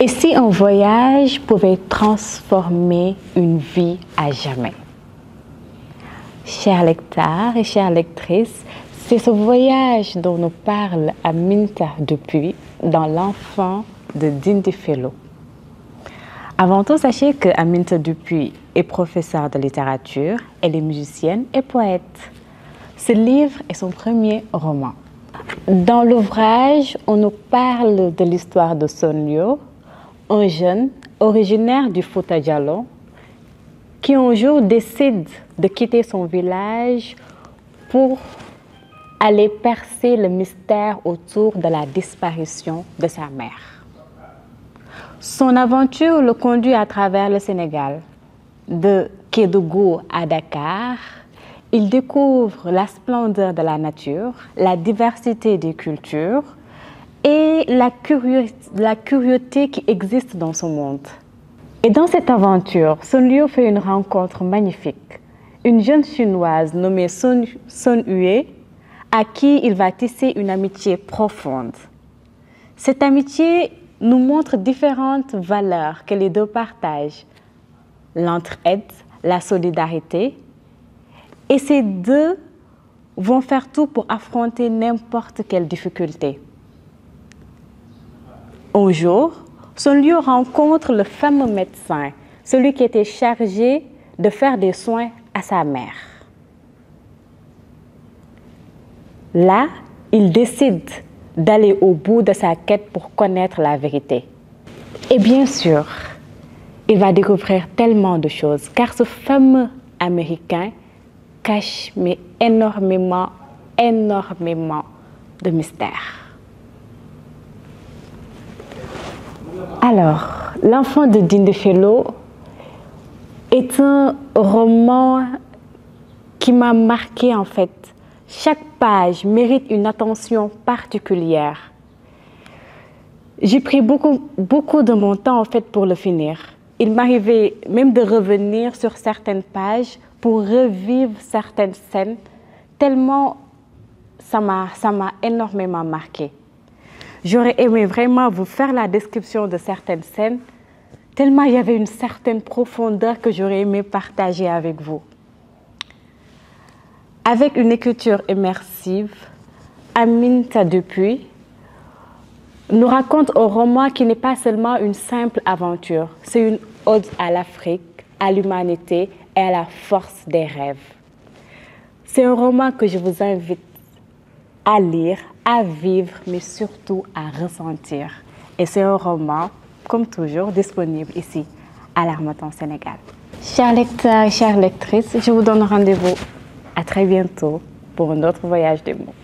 Et si un voyage pouvait transformer une vie à jamais? Chers lecteurs et chères lectrices, c'est ce voyage dont nous parle Aminta Dupuy dans L'enfant de Dindéfelo. Avant tout, sachez que Aminta Dupuy est professeure de littérature, elle est musicienne et poète. Ce livre est son premier roman. Dans l'ouvrage, on nous parle de l'histoire de Sonlio, un jeune originaire du Fouta Djallon, qui un jour décide de quitter son village pour aller percer le mystère autour de la disparition de sa mère. Son aventure le conduit à travers le Sénégal. De Kédougou à Dakar, il découvre la splendeur de la nature, la diversité des cultures et la curiosité qui existe dans ce monde. Et dans cette aventure, Sonlio fait une rencontre magnifique. Une jeune chinoise nommée Sun Yue, à qui il va tisser une amitié profonde. Cette amitié nous montre différentes valeurs que les deux partagent. L'entraide, la solidarité. Et ces deux vont faire tout pour affronter n'importe quelle difficulté. Un jour, Sonlio rencontre le fameux médecin, celui qui était chargé de faire des soins à sa mère. Là, il décide d'aller au bout de sa quête pour connaître la vérité. Et bien sûr, il va découvrir tellement de choses, car ce fameux Américain cache mais énormément de mystères. Alors, L'enfant de Dindéfelo est un roman qui m'a marqué en fait. Chaque page mérite une attention particulière. J'ai pris beaucoup de mon temps en fait pour le finir. Il m'arrivait même de revenir sur certaines pages pour revivre certaines scènes, tellement ça m'a énormément marqué. J'aurais aimé vraiment vous faire la description de certaines scènes, tellement il y avait une certaine profondeur que j'aurais aimé partager avec vous. Avec une écriture immersive, Aminta Dupuy nous raconte un roman qui n'est pas seulement une simple aventure, c'est une ode à l'Afrique, à l'humanité et à la force des rêves. C'est un roman que je vous invite à lire, à vivre, mais surtout à ressentir. Et c'est un roman, comme toujours, disponible ici, à l'Harmattan Sénégal. Chers lecteurs et chères lectrices, je vous donne rendez-vous à très bientôt pour un autre voyage des mots.